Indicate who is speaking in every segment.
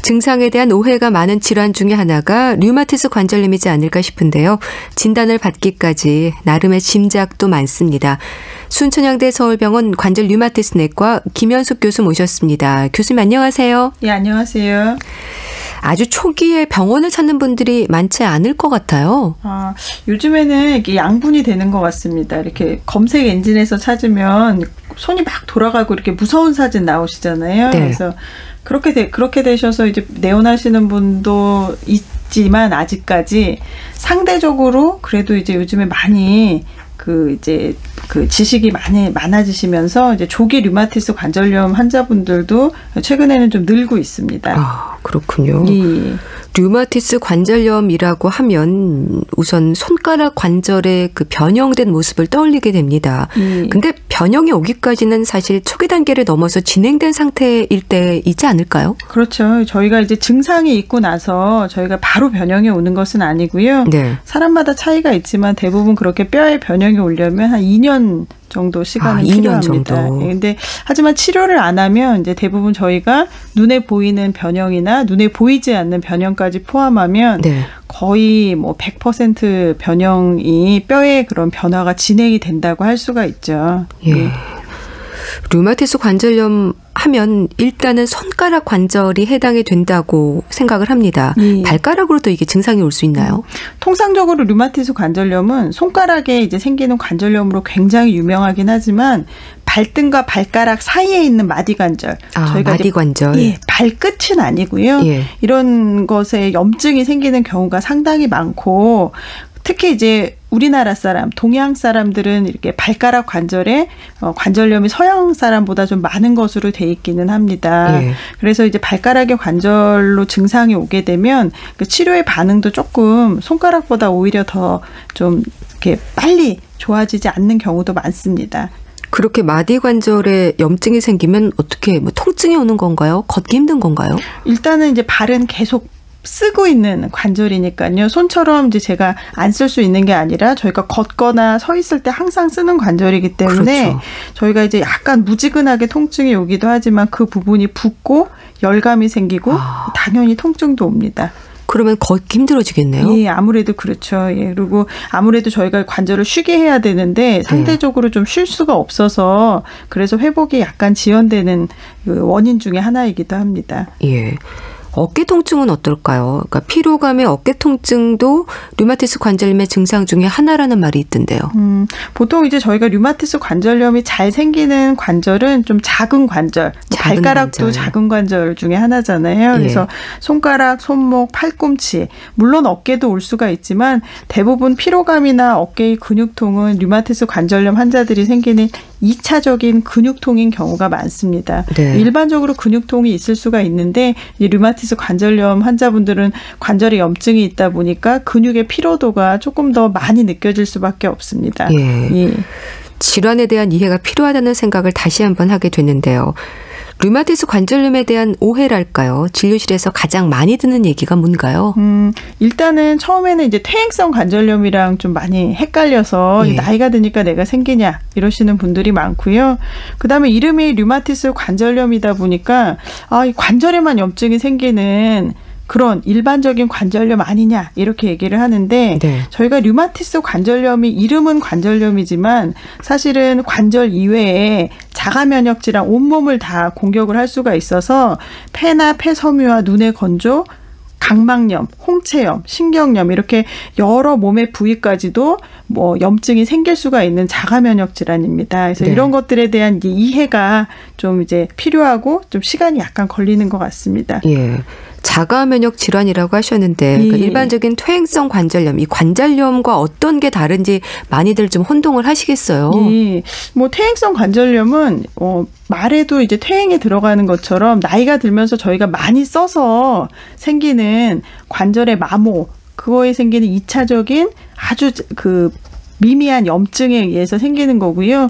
Speaker 1: 증상에 대한 오해가 많은 질환 중에 하나가 류마티스 관절염이지 않을까 싶은데요. 진단을 받기까지 나름의 짐작도 많습니다. 순천향대 서울병원 관절 류마티스 내과 김현숙 교수 모셨습니다. 교수님 안녕하세요.
Speaker 2: 네, 안녕하세요.
Speaker 1: 아주 초기에 병원을 찾는 분들이 많지 않을 것 같아요.
Speaker 2: 요즘에는 이게 양분이 되는 것 같습니다. 이렇게 검색 엔진에서 찾으면 손이 막 돌아가고 이렇게 무서운 사진 나오시잖아요. 네. 그래서 그렇게 되셔서 이제 내원하시는 분도 있지만 아직까지 상대적으로 그래도 이제 요즘에 많이 그 지식이 많아지시면서 이제 조기 류마티스 관절염 환자분들도 최근에는 좀 늘고 있습니다.
Speaker 1: 그렇군요.
Speaker 2: 예.
Speaker 1: 류마티스 관절염이라고 하면 우선 손가락 관절의 그 변형된 모습을 떠올리게 됩니다. 근데 변형이 오기까지는 사실 초기 단계를 넘어서 진행된 상태일 때이지 않을까요?
Speaker 2: 그렇죠. 저희가 이제 증상이 있고 나서 저희가 바로 변형이 오는 것은 아니고요.
Speaker 1: 네. 사람마다
Speaker 2: 차이가 있지만 대부분 그렇게 뼈에 변형이 오려면 한 2년 정도 시간은 필요합니다. 그런데 하지만 치료를 안 하면 이제 대부분 저희가 눈에 보이는 변형이나 눈에 보이지 않는 변형까지 포함하면 거의 뭐 100% 변형이 뼈의 그런 변화가 진행이 된다고 할 수가 있죠.
Speaker 1: 예. 류마티스 관절염 하면 일단은 손가락 관절이 해당이 된다고 생각을 합니다. 발가락으로도 이게 증상이 올 수 있나요?
Speaker 2: 통상적으로 류마티스 관절염은 손가락에 이제 생기는 관절염으로 굉장히 유명하긴 하지만 발등과 발가락 사이에 있는 마디관절.
Speaker 1: 저희가 마디관절.
Speaker 2: 발끝은 아니고요. 이런 것에 염증이 생기는 경우가 상당히 많고 특히 이제 우리나라 사람, 동양 사람들은 이렇게 발가락 관절에 관절염이 서양 사람보다 좀 많은 것으로 돼 있기는 합니다. 그래서 이제 발가락의 관절로 증상이 오게 되면 그 치료의 반응도 조금 손가락보다 오히려 더 좀 이렇게 빨리 좋아지지 않는 경우도 많습니다.
Speaker 1: 그렇게 마디관절에 염증이 생기면 어떻게 통증이 오는 건가요? 걷기 힘든 건가요?
Speaker 2: 일단은 이제 발은 계속 쓰고 있는 관절이니까요. 손처럼 이제 제가 안 쓸 수 있는 게 아니라 저희가 걷거나 서 있을 때 항상 쓰는 관절이기 때문에 저희가 이제 약간 무지근하게 통증이 오기도 하지만 그 부분이 붓고 열감이 생기고 당연히 통증도 옵니다.
Speaker 1: 그러면 걷기 힘들어지겠네요.
Speaker 2: 예, 아무래도 그렇죠. 예, 그리고 아무래도 저희가 관절을 쉬게 해야 되는데 상대적으로 좀 쉴 수가 없어서 그래서 회복이 약간 지연되는 그 원인 중에 하나이기도 합니다.
Speaker 1: 예. 어깨 통증은 어떨까요? 그러니까 피로감의 어깨 통증도 류마티스 관절염의 증상 중에 하나라는 말이 있던데요.
Speaker 2: 보통 이제 저희가 류마티스 관절염이 잘 생기는 관절은 좀 작은 관절, 발가락도 작은 관절 중에 하나잖아요. 그래서 손가락, 손목, 팔꿈치, 물론 어깨도 올 수가 있지만 대부분 피로감이나 어깨의 근육통은 류마티스 관절염 환자들이 생기는 2차적인 근육통인 경우가 많습니다. 일반적으로 근육통이 있을 수가 있는데 이 류마티스 관절염 환자분들은 관절에 염증이 있다 보니까 근육의 피로도가 조금 더 많이 느껴질 수밖에 없습니다.
Speaker 1: 질환에 대한 이해가 필요하다는 생각을 다시 한번 하게 되는데요. 류마티스 관절염에 대한 오해랄까요? 진료실에서 가장 많이 듣는 얘기가 뭔가요?
Speaker 2: 일단은 처음에는 이제 퇴행성 관절염이랑 좀 많이 헷갈려서 나이가 드니까 내가 생기냐 이러시는 분들이 많고요. 그다음에 이름이 류마티스 관절염이다 보니까 이 관절에만 염증이 생기는 그런 일반적인 관절염 아니냐 이렇게 얘기를 하는데 저희가 류마티스 관절염이 이름은 관절염이지만 사실은 관절 이외에 자가 면역 질환 온몸을 다 공격을 할 수가 있어서 폐나 폐섬유와 눈의 건조, 각막염, 홍채염, 신경염 이렇게 여러 몸의 부위까지도 염증이 생길 수가 있는 자가 면역 질환입니다. 그래서 이런 것들에 대한 이해가 좀 이제 필요하고 좀 시간이 약간 걸리는 것 같습니다.
Speaker 1: 자가 면역 질환이라고 하셨는데 그러니까 일반적인 퇴행성 관절염, 이 관절염과 어떤 게 다른지 많이들 좀 혼동을 하시겠어요.
Speaker 2: 퇴행성 관절염은 말에도 이제 퇴행에 들어가는 것처럼 나이가 들면서 저희가 많이 써서 생기는 관절의 마모, 그거에 생기는 2차적인 아주 미미한 염증에 의해서 생기는 거고요.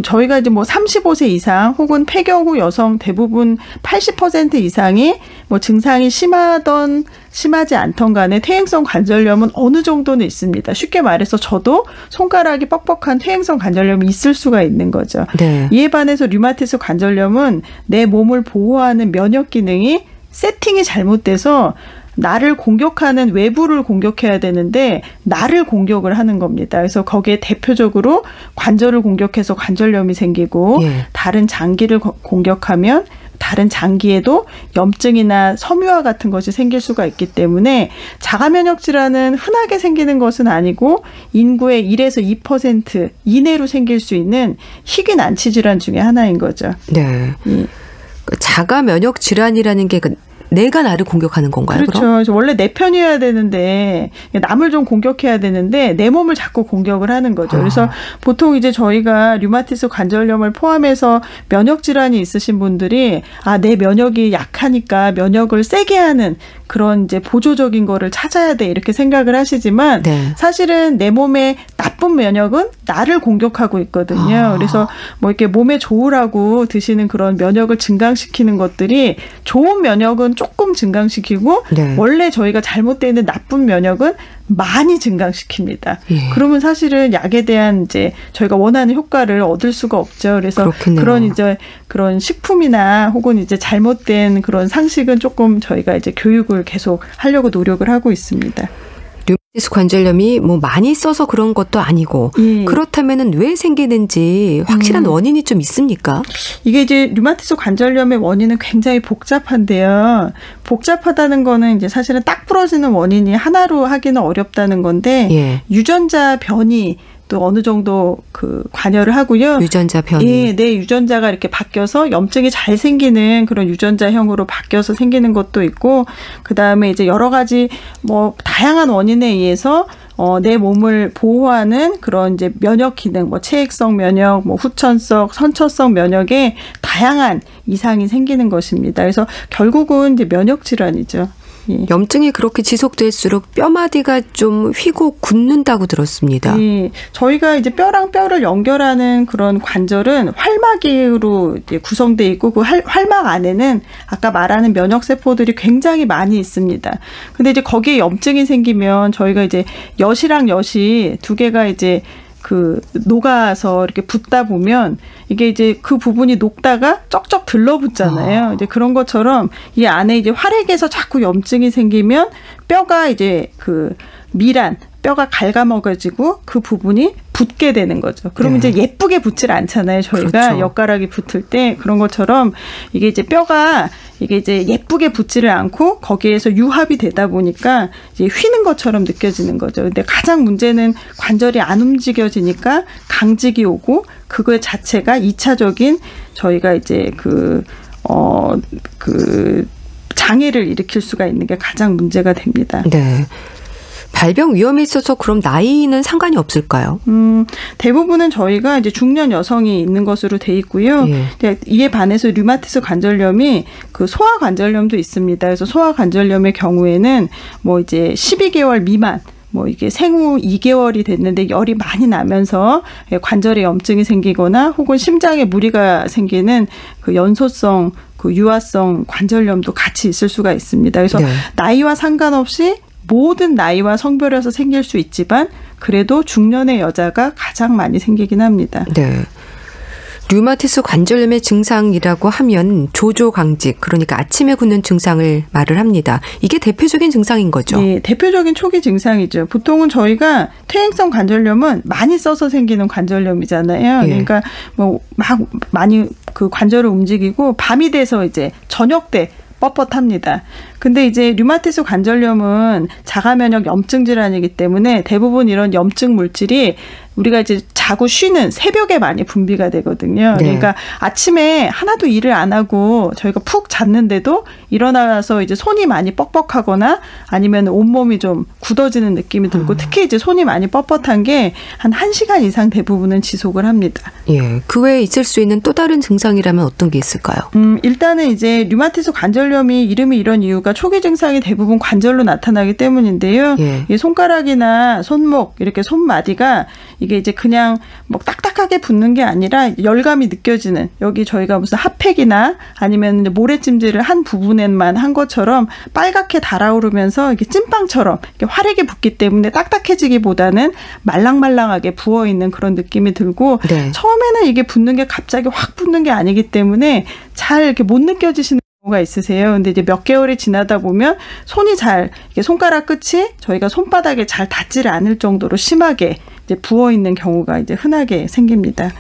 Speaker 2: 저희가 이제 35세 이상 혹은 폐경 후 여성 대부분 80% 이상이 증상이 심하던 심하지 않던 간에 퇴행성 관절염은 어느 정도는 있습니다. 쉽게 말해서 저도 손가락이 뻑뻑한 퇴행성 관절염이 있을 수가 있는 거죠. 이에 반해서 류마티스 관절염은 내 몸을 보호하는 면역 기능이 세팅이 잘못돼서 나를 공격하는 외부를 공격해야 되는데 나를 공격을 하는 겁니다. 그래서 거기에 대표적으로 관절을 공격해서 관절염이 생기고
Speaker 1: 예.
Speaker 2: 다른 장기를 공격하면 다른 장기에도 염증이나 섬유화 같은 것이 생길 수가 있기 때문에 자가면역 질환은 흔하게 생기는 것은 아니고 인구의 1에서 2% 이내로 생길 수 있는 희귀 난치 질환 중에 하나인 거죠.
Speaker 1: 네. 자가면역 질환이라는 게 내가 나를 공격하는 건가요?
Speaker 2: 그렇죠.
Speaker 1: 그럼?
Speaker 2: 그래서 원래 내 편이어야 되는데 남을 좀 공격해야 되는데 내 몸을 자꾸 공격을 하는 거죠. 그래서 보통 이제 저희가 류마티스 관절염을 포함해서 면역 질환이 있으신 분들이 내 면역이 약하니까 면역을 세게 하는 그런 이제 보조적인 거를 찾아야 돼 이렇게 생각을 하시지만
Speaker 1: 네.
Speaker 2: 사실은 내 몸의 나쁜 면역은 나를 공격하고 있거든요. 그래서 뭐 이렇게 몸에 좋으라고 드시는 그런 면역을 증강시키는 것들이 좋은 면역은 조금 증강시키고
Speaker 1: 네.
Speaker 2: 원래 저희가 잘못되어 있는 나쁜 면역은 많이 증강시킵니다.
Speaker 1: 예.
Speaker 2: 그러면 사실은 약에 대한 이제 저희가 원하는 효과를 얻을 수가 없죠. 그래서
Speaker 1: 그렇겠네요.
Speaker 2: 그런 이제 그런 식품이나 혹은 이제 잘못된 그런 상식은 조금 저희가 이제 교육을 계속 하려고 노력을 하고 있습니다.
Speaker 1: 류마티스 관절염이 뭐 많이 써서 그런 것도 아니고 그렇다면은 왜 생기는지 확실한 원인이 좀 있습니까?
Speaker 2: 이게 이제 류마티스 관절염의 원인은 굉장히 복잡한데요. 복잡하다는 거는 이제 사실은 딱 부러지는 원인이 하나로 하기는 어렵다는 건데
Speaker 1: 예.
Speaker 2: 유전자 변이 또 어느 정도 그 관여를 하고요.
Speaker 1: 유전자 변이.
Speaker 2: 예, 내 유전자가 이렇게 바뀌어서 염증이 잘 생기는 그런 유전자형으로 바뀌어서 생기는 것도 있고, 그 다음에 이제 여러 가지 뭐 다양한 원인에 의해서 내 몸을 보호하는 그런 이제 면역 기능, 뭐 체액성 면역, 뭐 후천성, 선천성 면역에 다양한 이상이 생기는 것입니다. 그래서 결국은 이제 면역 질환이죠. 예.
Speaker 1: 염증이 그렇게 지속될수록 뼈마디가 좀 휘고 굳는다고 들었습니다.
Speaker 2: 예. 저희가 이제 뼈랑 뼈를 연결하는 그런 관절은 활막으로 이제 구성되어 있고 그 활막 안에는 아까 말하는 면역 세포들이 굉장히 많이 있습니다. 근데 이제 거기에 염증이 생기면 저희가 이제 엿이랑 엿이 두 개가 이제 그 녹아서 이렇게 붙다 보면 이게 이제 그 부분이 녹다가 쩍쩍 들러붙잖아요. 이제 그런 것처럼 이 안에 이제 활액에서 자꾸 염증이 생기면 뼈가 이제 그 미란 뼈가 갉아먹어지고 그 부분이 붙게 되는 거죠. 그러면 이제 예쁘게 붙질 않잖아요. 저희가
Speaker 1: 그렇죠.
Speaker 2: 엿가락이 붙을 때 그런 것처럼 이게 이제 뼈가 이게 이제 예쁘게 붙지를 않고 거기에서 유합이 되다 보니까 이제 휘는 것처럼 느껴지는 거죠. 근데 가장 문제는 관절이 안 움직여지니까 강직이 오고 그거 자체가 2차적인 저희가 이제 그 장애를 일으킬 수가 있는 게 가장 문제가 됩니다.
Speaker 1: 네. 발병 위험이 있어서 그럼 나이는 상관이 없을까요?
Speaker 2: 대부분은 저희가 이제 중년 여성이 있는 것으로 돼 있고요.
Speaker 1: 예.
Speaker 2: 이에 반해서 류마티스 관절염이 그 소아 관절염도 있습니다. 그래서 소아 관절염의 경우에는 뭐 이제 12개월 미만 뭐 이게 생후 2개월이 됐는데 열이 많이 나면서 관절에 염증이 생기거나 혹은 심장에 무리가 생기는 그 연소성 그 유아성 관절염도 같이 있을 수가 있습니다. 그래서 나이와 상관없이 모든 나이와 성별에서 생길 수 있지만 그래도 중년의 여자가 가장 많이 생기긴 합니다.
Speaker 1: 네. 류마티스 관절염의 증상이라고 하면 조조강직, 그러니까 아침에 굳는 증상을 말을 합니다. 이게 대표적인 증상인 거죠?
Speaker 2: 네, 대표적인 초기 증상이죠. 보통은 저희가 퇴행성 관절염은 많이 써서 생기는 관절염이잖아요. 그러니까 뭐 막 많이 그 관절을 움직이고 밤이 돼서 이제 저녁 때 뻣뻣합니다. 근데 이제 류마티스 관절염은 자가면역 염증 질환이기 때문에 대부분 이런 염증 물질이 우리가 이제 자고 쉬는 새벽에 많이 분비가 되거든요. 그러니까 아침에 하나도 일을 안 하고 저희가 푹 잤는데도 일어나서 이제 손이 많이 뻑뻑하거나 아니면 온몸이 좀 굳어지는 느낌이 들고 특히 이제 손이 많이 뻣뻣한 게 한 1시간 이상 대부분은 지속을 합니다.
Speaker 1: 예. 그 외에 있을 수 있는 또 다른 증상이라면 어떤 게 있을까요?
Speaker 2: 일단은 이제 류마티스 관절염이 이름이 이런 이유가 초기 증상이 대부분 관절로 나타나기 때문인데요. 이 손가락이나 손목 이렇게 손마디가 이게 이제 그냥 뭐 딱딱하게 붙는 게 아니라 열감이 느껴지는 여기 저희가 무슨 핫팩이나 아니면 모래찜질을 한 부분에만 한 것처럼 빨갛게 달아오르면서 이게 찐빵처럼 이렇게 활액이 붙기 때문에 딱딱해지기보다는 말랑말랑하게 부어있는 그런 느낌이 들고 처음에는 이게 붙는 게 갑자기 확 붙는 게 아니기 때문에 잘 이렇게 못 느껴지시는 가 있으세요. 근데 이제 몇 개월이 지나다 보면 손이 잘 이게 손가락 끝이 저희가 손바닥에 잘 닿지를 않을 정도로 심하게 이제 부어 있는 경우가 이제 흔하게 생깁니다.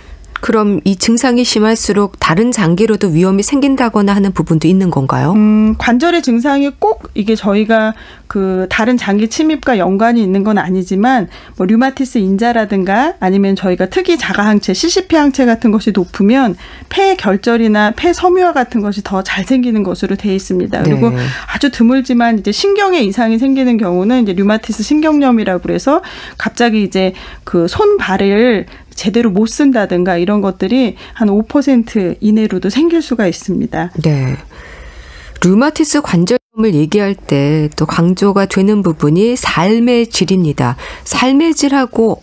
Speaker 1: 그럼 이 증상이 심할수록 다른 장기로도 위험이 생긴다거나 하는 부분도 있는 건가요?
Speaker 2: 관절의 증상이 꼭 이게 저희가 그 다른 장기 침입과 연관이 있는 건 아니지만 뭐 류마티스 인자라든가 아니면 저희가 특이 자가항체, CCP 항체 같은 것이 높으면 폐 결절이나 폐 섬유화 같은 것이 더 잘 생기는 것으로 돼 있습니다. 그리고 아주 드물지만 이제 신경에 이상이 생기는 경우는 이제 류마티스 신경염이라고 그래서 갑자기 이제 그 손발을 제대로 못 쓴다든가 이런 것들이 한 5% 이내로도 생길 수가 있습니다.
Speaker 1: 네. 류마티스 관절염을 얘기할 때 또 강조가 되는 부분이 삶의 질입니다. 삶의 질하고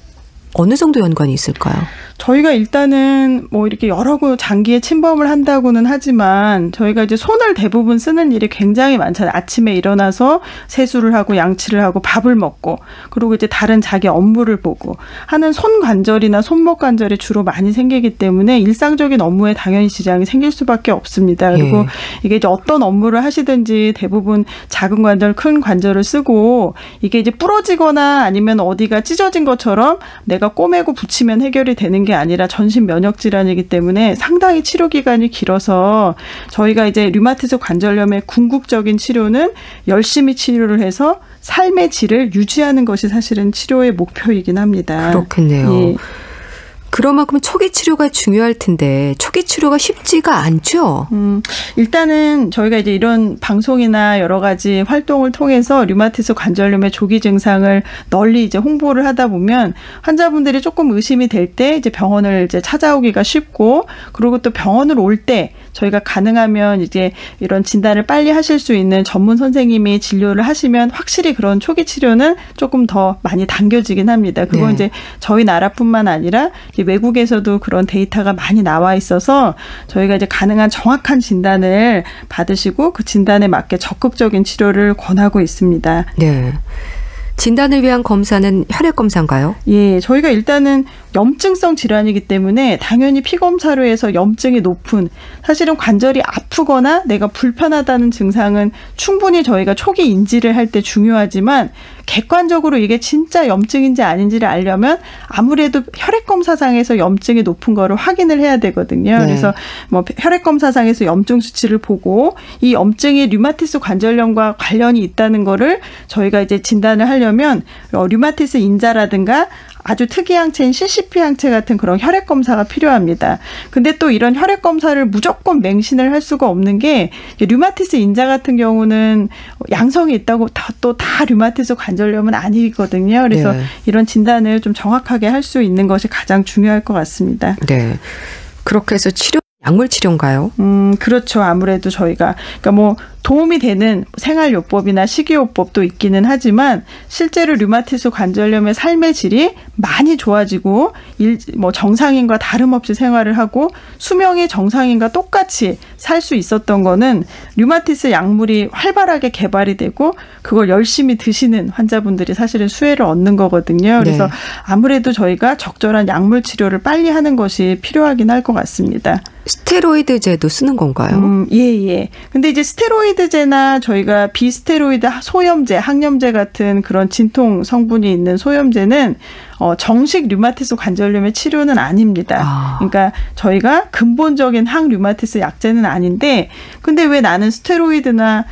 Speaker 1: 어느 정도 연관이 있을까요?
Speaker 2: 저희가 일단은 뭐 이렇게 여러 장기에 침범을 한다고는 하지만 저희가 이제 손을 대부분 쓰는 일이 굉장히 많잖아요. 아침에 일어나서 세수를 하고 양치를 하고 밥을 먹고 그리고 이제 다른 자기 업무를 보고 하는 손 관절이나 손목 관절이 주로 많이 생기기 때문에 일상적인 업무에 당연히 지장이 생길 수밖에 없습니다. 그리고 이게 이제 어떤 업무를 하시든지 대부분 작은 관절, 큰 관절을 쓰고 이게 이제 부러지거나 아니면 어디가 찢어진 것처럼 내가 꼬매고 붙이면 해결이 되는 게 아니라 전신 면역 질환이기 때문에 상당히 치료 기간이 길어서 저희가 이제 류마티스 관절염의 궁극적인 치료는 열심히 치료를 해서 삶의 질을 유지하는 것이 사실은 치료의 목표이긴 합니다.
Speaker 1: 그렇겠네요.
Speaker 2: 예.
Speaker 1: 그만큼 초기 치료가 중요할 텐데 초기 치료가 쉽지가 않죠?
Speaker 2: 일단은 저희가 이제 이런 방송이나 여러 가지 활동을 통해서 류마티스 관절염의 조기 증상을 널리 이제 홍보를 하다 보면 환자분들이 조금 의심이 될 때 이제 병원을 이제 찾아오기가 쉽고 그리고 또 병원을 올 때 저희가 가능하면 이제 이런 진단을 빨리 하실 수 있는 전문 선생님이 진료를 하시면 확실히 그런 초기 치료는 조금 더 많이 당겨지긴 합니다. 그건 이제 저희 나라뿐만 아니라 외국에서도 그런 데이터가 많이 나와 있어서 저희가 이제 가능한 정확한 진단을 받으시고 그 진단에 맞게 적극적인 치료를 권하고 있습니다.
Speaker 1: 네. 진단을 위한 검사는 혈액 검사인가요?
Speaker 2: 예, 저희가 일단은 염증성 질환이기 때문에 당연히 피검사로 해서 염증이 높은 사실은 관절이 아프거나 내가 불편하다는 증상은 충분히 저희가 초기 인지를 할 때 중요하지만 객관적으로 이게 진짜 염증인지 아닌지를 알려면 아무래도 혈액 검사상에서 염증이 높은 거를 확인을 해야 되거든요. 그래서 뭐 혈액 검사상에서 염증 수치를 보고 이 염증이 류마티스 관절염과 관련이 있다는 거를 저희가 이제 진단을 하려면 류마티스 인자라든가 아주 특이항체인 CCP 항체 같은 그런 혈액 검사가 필요합니다. 근데 또 이런 혈액 검사를 무조건 맹신을 할 수가 없는 게 류마티스 인자 같은 경우는 양성이 있다고 또 다 류마티스 관절염은 아니거든요. 그래서 이런 진단을 좀 정확하게 할 수 있는 것이 가장 중요할 것 같습니다.
Speaker 1: 네. 그렇게 해서 약물 치료인가요?
Speaker 2: 그렇죠. 아무래도 저희가 그러니까 뭐 도움이 되는 생활요법이나 식이요법도 있기는 하지만 실제로 류마티스 관절염의 삶의 질이 많이 좋아지고 뭐 정상인과 다름없이 생활을 하고 수명이 정상인과 똑같이 살 수 있었던 거는 류마티스 약물이 활발하게 개발이 되고 그걸 열심히 드시는 환자분들이 사실은 수혜를 얻는 거거든요. 그래서 아무래도 저희가 적절한 약물 치료를 빨리 하는 것이 필요하긴 할 것 같습니다.
Speaker 1: 스테로이드제도 쓰는 건가요?
Speaker 2: 예. 근데 이제 스테로이드제나 저희가 비스테로이드 소염제, 항염제 같은 그런 진통 성분이 있는 소염제는 정식 류마티스 관절염의 치료는 아닙니다. 그러니까 저희가 근본적인 항류마티스 약제는 아닌데 근데 왜 나는 스테로이드나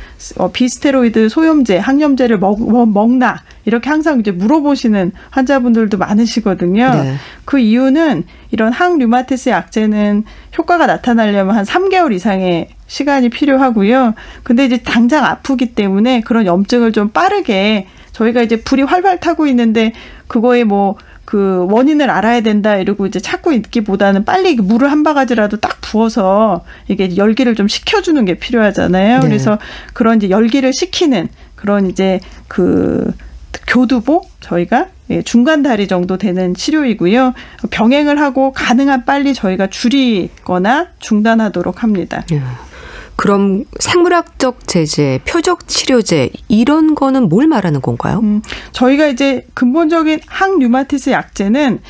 Speaker 2: 비스테로이드 소염제, 항염제를 먹나? 이렇게 항상 이제 물어보시는 환자분들도 많으시거든요. 그 이유는 이런 항류마티스 약제는 효과가 나타나려면 한 3개월 이상의 시간이 필요하고요. 근데 이제 당장 아프기 때문에 그런 염증을 좀 빠르게 저희가 이제 불이 활발 타고 있는데 그거에 뭐 그 원인을 알아야 된다 이러고 이제 찾고 있기보다는 빨리 물을 한 바가지라도 딱 부어서 이게 열기를 좀 식혀주는 게 필요하잖아요. 그래서 그런 이제 열기를 식히는 그런 이제 그 교두보 저희가 중간 다리 정도 되는 치료이고요. 병행을 하고 가능한 빨리 저희가 줄이거나 중단하도록 합니다.
Speaker 1: 그럼 생물학적 제제, 표적 치료제 이런 거는 뭘 말하는 건가요?
Speaker 2: 저희가 이제 근본적인 항류마티스 약제는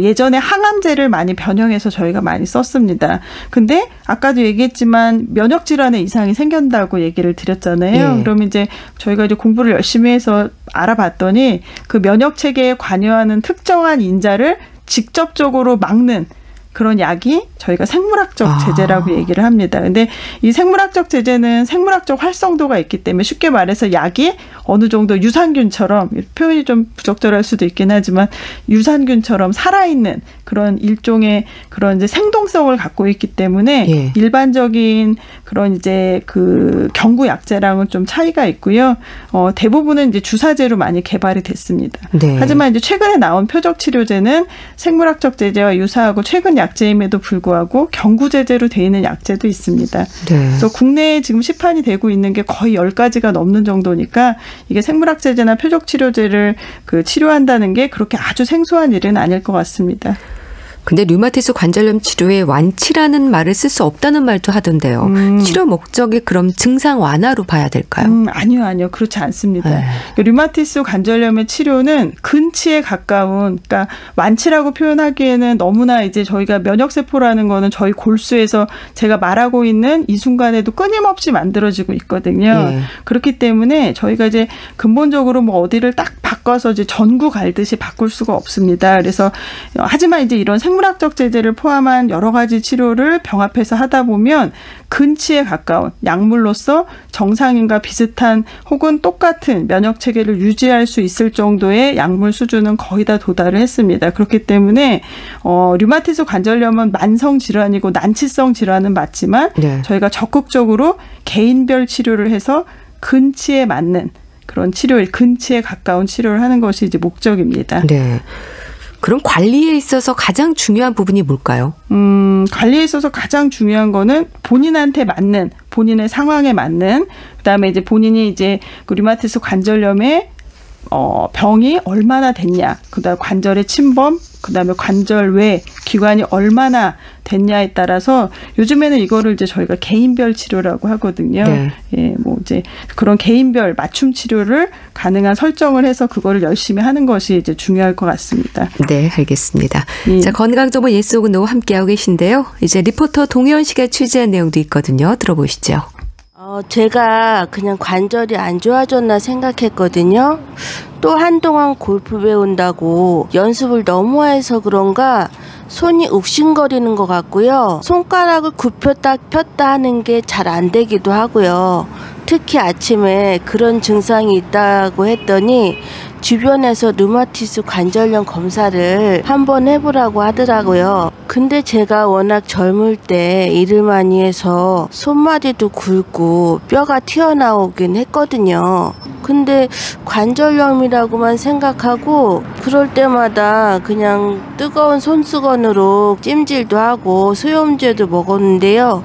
Speaker 2: 예전에 항암제를 많이 변형해서 저희가 많이 썼습니다. 근데 아까도 얘기했지만 면역 질환에 이상이 생긴다고 얘기를 드렸잖아요. 그럼 이제 저희가 이제 공부를 열심히 해서 알아봤더니 그 면역 체계에 관여하는 특정한 인자를 직접적으로 막는 그런 약이 저희가 생물학적 제제라고 얘기를 합니다. 근데 이 생물학적 제제는 생물학적 활성도가 있기 때문에 쉽게 말해서 약이 어느 정도 유산균처럼, 표현이 좀 부적절할 수도 있긴 하지만 유산균처럼 살아있는 그런 일종의 그런 이제 생동성을 갖고 있기 때문에 일반적인 그런 이제 그 경구 약제랑은 좀 차이가 있고요. 대부분은 이제 주사제로 많이 개발이 됐습니다. 하지만 이제 최근에 나온 표적 치료제는 생물학적 제제와 유사하고 최근 약제임에도 불구하고 경구 제제로 되어 있는 약제도 있습니다. 그래서 국내에 지금 시판이 되고 있는 게 거의 10가지가 넘는 정도니까 이게 생물학 제제나 표적 치료제를 그 치료한다는 게 그렇게 아주 생소한 일은 아닐 것 같습니다.
Speaker 1: 근데 류마티스 관절염 치료에 완치라는 말을 쓸 수 없다는 말도 하던데요. 치료 목적이 그럼 증상 완화로 봐야 될까요?
Speaker 2: 아니요. 그렇지 않습니다. 류마티스 관절염의 치료는 근치에 가까운, 그러니까 완치라고 표현하기에는 너무나 이제 저희가 면역세포라는 거는 저희 골수에서 제가 말하고 있는 이 순간에도 끊임없이 만들어지고 있거든요. 그렇기 때문에 저희가 이제 근본적으로 뭐 어디를 딱 바꿔서 이제 전구 갈듯이 바꿀 수가 없습니다. 그래서 하지만 이제 이런 생물학적 제제를 포함한 여러 가지 치료를 병합해서 하다 보면 근치에 가까운 약물로서 정상인과 비슷한 혹은 똑같은 면역 체계를 유지할 수 있을 정도의 약물 수준은 거의 다 도달을 했습니다. 그렇기 때문에 류마티스 관절염은 만성 질환이고 난치성 질환은 맞지만 저희가 적극적으로 개인별 치료를 해서 근치에 맞는 그런 치료, 근치에 가까운 치료를 하는 것이 이제 목적입니다.
Speaker 1: 그럼 관리에 있어서 가장 중요한 부분이 뭘까요?
Speaker 2: 관리에 있어서 가장 중요한 거는 본인한테 맞는, 본인의 상황에 맞는, 그다음에 이제 본인이 이제 그 류마티스 관절염의 병이 얼마나 됐냐, 그다음에 관절의 침범, 그다음에 관절 외 기관이 얼마나 됐냐에 따라서 요즘에는 이거를 이제 저희가 개인별 치료라고 하거든요. 뭐 이제 그런 개인별 맞춤 치료를 가능한 설정을 해서 그거를 열심히 하는 것이 이제 중요할 것 같습니다.
Speaker 1: 네, 알겠습니다. 자, 건강정보 예스오그노 함께하고 계신데요. 이제 리포터 동현 씨가 취재한 내용도 있거든요. 들어보시죠.
Speaker 3: 제가 그냥 관절이 안 좋아졌나 생각했거든요. 또 한동안 골프 배운다고 연습을 너무 해서 그런가 손이 욱신거리는 것 같고요. 손가락을 굽혔다 폈다 하는 게 잘 안 되기도 하고요. 특히 아침에 그런 증상이 있다고 했더니 주변에서 류마티스 관절염 검사를 한번 해보라고 하더라고요. 근데 제가 워낙 젊을 때 일을 많이 해서 손마디도 굵고 뼈가 튀어나오긴 했거든요. 근데 관절염이라고만 생각하고 그럴 때마다 그냥 뜨거운 손수건으로 찜질도 하고 소염제도 먹었는데요.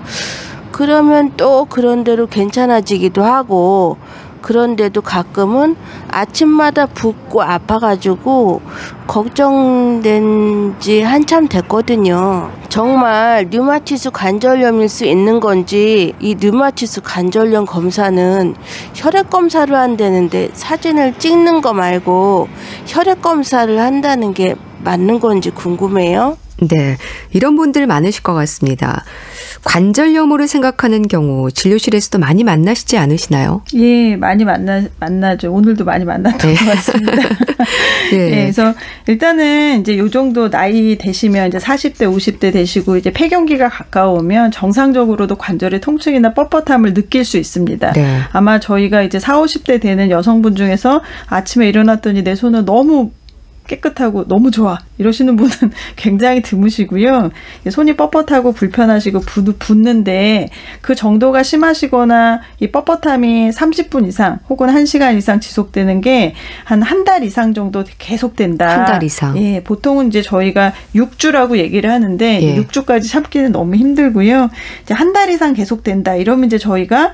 Speaker 3: 그러면 또 그런 대로 괜찮아지기도 하고, 그런데도 가끔은 아침마다 붓고 아파가지고 걱정된 지 한참 됐거든요. 정말 류마티스 관절염일 수 있는 건지, 이 류마티스 관절염 검사는 혈액 검사를 한다는데 사진을 찍는 거 말고 혈액 검사를 한다는 게 맞는 건지 궁금해요.
Speaker 1: 네, 이런 분들 많으실 것 같습니다. 관절염으로 생각하는 경우 진료실에서도 많이 만나시지 않으시나요?
Speaker 2: 예, 많이 만나죠. 오늘도 많이 만났던 것 같습니다. 그래서 일단은 이제 요 정도 나이 되시면 이제 40대, 50대 되시고 이제 폐경기가 가까우면 정상적으로도 관절의 통증이나 뻣뻣함을 느낄 수 있습니다. 아마 저희가 이제 40, 50대 되는 여성분 중에서 아침에 일어났더니 내 손은 너무 깨끗하고 너무 좋아 이러시는 분은 굉장히 드무시고요. 손이 뻣뻣하고 불편하시고 붓는데 그 정도가 심하시거나 이 뻣뻣함이 30분 이상 혹은 1시간 이상 지속되는 게 한 달 이상 정도 계속된다.
Speaker 1: 한 달 이상.
Speaker 2: 예, 보통은 이제 저희가 6주라고 얘기를 하는데 6주까지 참기는 너무 힘들고요. 이제 한 달 이상 계속된다. 이러면 이제 저희가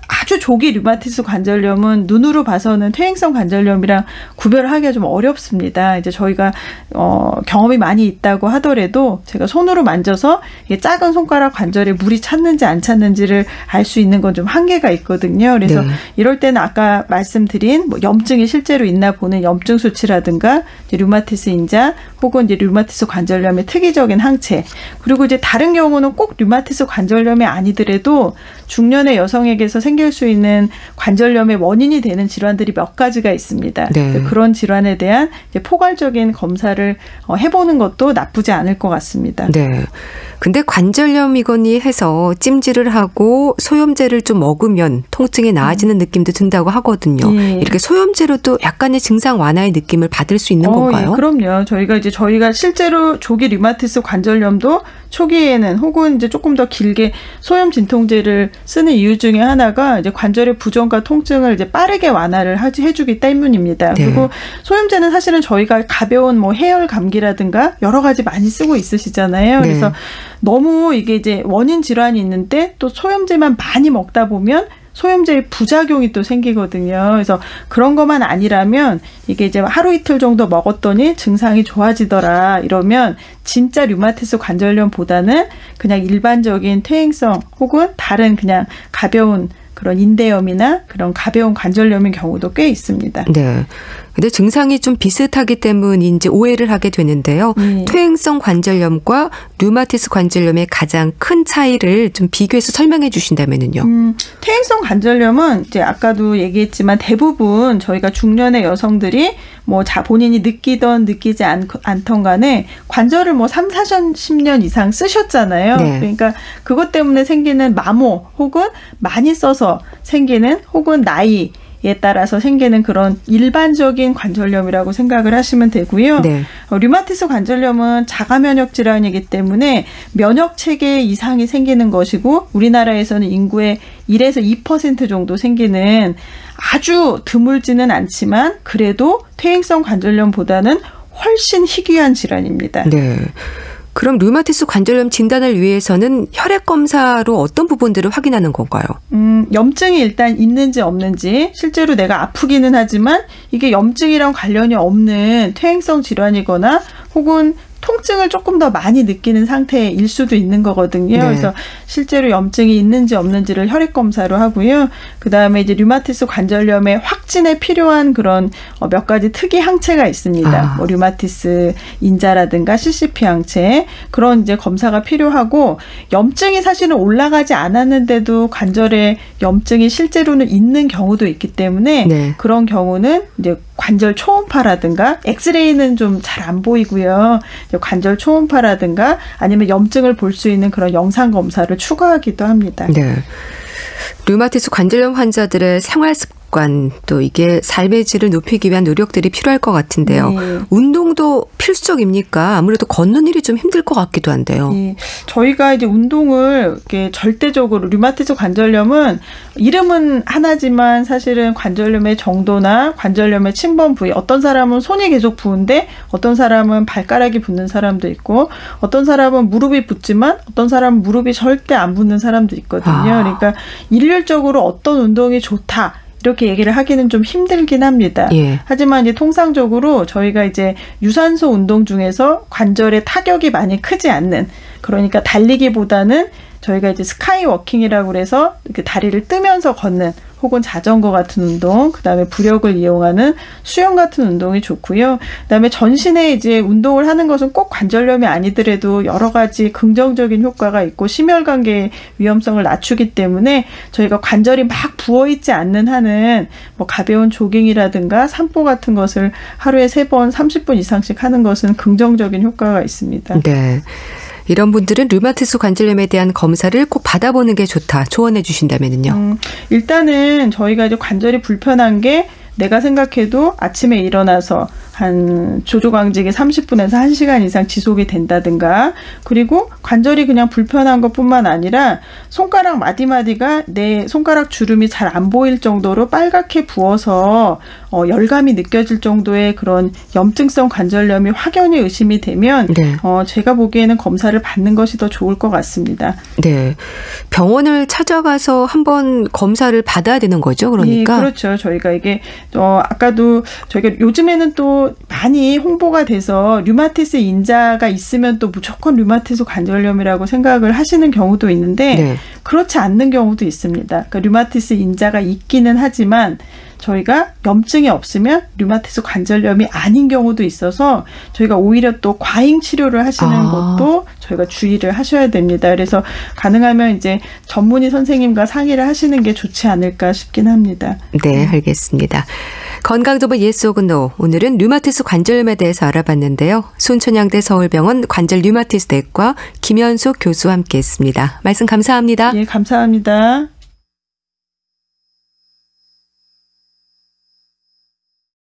Speaker 2: 아주 조기 류마티스 관절염은 눈으로 봐서는 퇴행성 관절염이랑 구별하기가 좀 어렵습니다. 이제 저희가 경험이 많이 있다고 하더라도 제가 손으로 만져서 이게 작은 손가락 관절에 물이 찼는지 안 찼는지를 알 수 있는 건 좀 한계가 있거든요. 그래서 이럴 때는 아까 말씀드린 뭐 염증이 실제로 있나 보는 염증 수치라든가 이제 류마티스 인자 혹은 이제 류마티스 관절염의 특이적인 항체, 그리고 이제 다른 경우는 꼭 류마티스 관절염이 아니더라도 중년의 여성에게서 생길 수 있는 관절염의 원인이 되는 질환들이 몇 가지가 있습니다.
Speaker 1: 네.
Speaker 2: 그런 질환에 대한 이제 포괄적인 검사를 해보는 것도 나쁘지 않을 것 같습니다.
Speaker 1: 네. 근데 관절염이거니 해서 찜질을 하고 소염제를 좀 먹으면 통증이 나아지는 느낌도 든다고 하거든요. 이렇게 소염제로도 약간의 증상 완화의 느낌을 받을 수 있는 건가요?
Speaker 2: 예, 그럼요. 저희가 실제로 조기 류마티스 관절염도 초기에는 혹은 이제 조금 더 길게 소염 진통제를 쓰는 이유 중에 하나가 이제 관절의 부종과 통증을 이제 빠르게 완화를 해주기 때문입니다.
Speaker 1: 네.
Speaker 2: 그리고 소염제는 사실은 저희가 가벼운 뭐 해열 감기라든가 여러 가지 많이 쓰고 있으시잖아요.
Speaker 1: 네.
Speaker 2: 그래서 너무 이게 이제 원인 질환이 있는데 또 소염제만 많이 먹다 보면 소염제의 부작용이 또 생기거든요. 그래서 그런 것만 아니라면 이게 이제 하루 이틀 정도 먹었더니 증상이 좋아지더라 이러면 진짜 류마티스 관절염보다는 그냥 일반적인 퇴행성 혹은 다른 그냥 가벼운 그런 인대염이나 그런 가벼운 관절염인 경우도 꽤 있습니다.
Speaker 1: 네. 근데 증상이 좀 비슷하기 때문인지 오해를 하게 되는데요. 퇴행성 관절염과 류마티스 관절염의 가장 큰 차이를 좀 비교해서 설명해 주신다면요.
Speaker 2: 퇴행성 관절염은 이제 아까도 얘기했지만 대부분 저희가 중년의 여성들이 뭐 본인이 느끼던 느끼지 않던 간에 관절을 뭐 3, 40년 이상 쓰셨잖아요.
Speaker 1: 네.
Speaker 2: 그러니까 그것 때문에 생기는 마모 혹은 많이 써서 생기는 혹은 나이에 따라서 생기는 그런 일반적인 관절염이라고 생각을 하시면 되고요.
Speaker 1: 네.
Speaker 2: 류마티스 관절염은 자가 면역 질환이기 때문에 면역 체계 이상이 생기는 것이고 우리나라에서는 인구의 1에서 2% 정도 생기는 아주 드물지는 않지만 그래도 퇴행성 관절염보다는 훨씬 희귀한 질환입니다.
Speaker 1: 네. 그럼 류마티스 관절염 진단을 위해서는 혈액 검사로 어떤 부분들을 확인하는 건가요?
Speaker 2: 염증이 일단 있는지 없는지, 실제로 내가 아프기는 하지만 이게 염증이랑 관련이 없는 퇴행성 질환이거나 혹은 통증을 조금 더 많이 느끼는 상태일 수도 있는 거거든요.
Speaker 1: 네.
Speaker 2: 그래서 실제로 염증이 있는지 없는지를 혈액 검사로 하고요. 그다음에 이제 류마티스 관절염의 확진에 필요한 그런 몇 가지 특이 항체가 있습니다. 뭐 류마티스 인자라든가 CCP 항체, 그런 이제 검사가 필요하고, 염증이 사실은 올라가지 않았는데도 관절에 염증이 실제로는 있는 경우도 있기 때문에
Speaker 1: 네.
Speaker 2: 그런 경우는 이제 관절 초음파라든가, 엑스레이는 좀 잘 안 보이고요. 관절 초음파라든가 아니면 염증을 볼 수 있는 그런 영상 검사를 추가하기도 합니다.
Speaker 1: 네. 류마티스 관절염 환자들의 생활 습관, 또 이게 삶의 질을 높이기 위한 노력들이 필요할 것 같은데요.
Speaker 2: 네.
Speaker 1: 운동도 필수적입니까? 아무래도 걷는 일이 좀 힘들 것 같기도 한데요.
Speaker 2: 네. 저희가 이제 운동을 이렇게 절대적으로, 류마티스 관절염은 이름은 하나지만 사실은 관절염의 정도나 관절염의 침범 부위, 어떤 사람은 손이 계속 부은데 어떤 사람은 발가락이 붓는 사람도 있고, 어떤 사람은 무릎이 붓지만 어떤 사람은 무릎이 절대 안 붓는 사람도 있거든요. 그러니까 일률적으로 어떤 운동이 좋다, 이렇게 얘기를 하기는 좀 힘들긴 합니다.
Speaker 1: 예.
Speaker 2: 하지만 이제 통상적으로 저희가 이제 유산소 운동 중에서 관절에 타격이 많이 크지 않는, 그러니까 달리기보다는 저희가 이제 스카이워킹이라고 그래서 이렇게 다리를 뜨면서 걷는 혹은 자전거 같은 운동, 그다음에 부력을 이용하는 수영 같은 운동이 좋고요. 그다음에 전신에 이제 운동을 하는 것은 꼭 관절염이 아니더라도 여러 가지 긍정적인 효과가 있고 심혈관계의 위험성을 낮추기 때문에 저희가 관절이 막 부어있지 않는 한은 뭐 가벼운 조깅이라든가 산보 같은 것을 하루에 3번 30분 이상씩 하는 것은 긍정적인 효과가 있습니다.
Speaker 1: 네. 이런 분들은 류마티스 관절염에 대한 검사를 꼭 받아보는 게 좋다, 조언해 주신다면요.
Speaker 2: 일단은 저희가 이제 관절이 불편한 게 내가 생각해도 아침에 일어나서 한 조조강직이 30분에서 1시간 이상 지속이 된다든가, 그리고 관절이 그냥 불편한 것뿐만 아니라 손가락 마디마디가 내 손가락 주름이 잘 안 보일 정도로 빨갛게 부어서 열감이 느껴질 정도의 그런 염증성 관절염이 확연히 의심이 되면
Speaker 1: 네.
Speaker 2: 제가 보기에는 검사를 받는 것이 더 좋을 것 같습니다.
Speaker 1: 네. 병원을 찾아가서 한번 검사를 받아야 되는 거죠, 그러니까?
Speaker 2: 네, 그렇죠. 저희가 이게 아까도 저희가 요즘에는 또 많이 홍보가 돼서 류마티스 인자가 있으면 또 무조건 류마티스 관절염이라고 생각을 하시는 경우도 있는데
Speaker 1: 네.
Speaker 2: 그렇지 않는 경우도 있습니다. 그러니까 류마티스 인자가 있기는 하지만 저희가 염증이 없으면 류마티스 관절염이 아닌 경우도 있어서 저희가 오히려 또 과잉 치료를 하시는 것도 저희가 주의를 하셔야 됩니다. 그래서 가능하면 이제 전문의 선생님과 상의를 하시는 게 좋지 않을까 싶긴 합니다.
Speaker 1: 네, 알겠습니다. 건강정보 예스 오그 노. 오늘은 류마티스 관절염에 대해서 알아봤는데요. 순천향대 서울병원 관절 류마티스 내과 김현숙 교수와 함께했습니다. 말씀 감사합니다.
Speaker 2: 예, 감사합니다.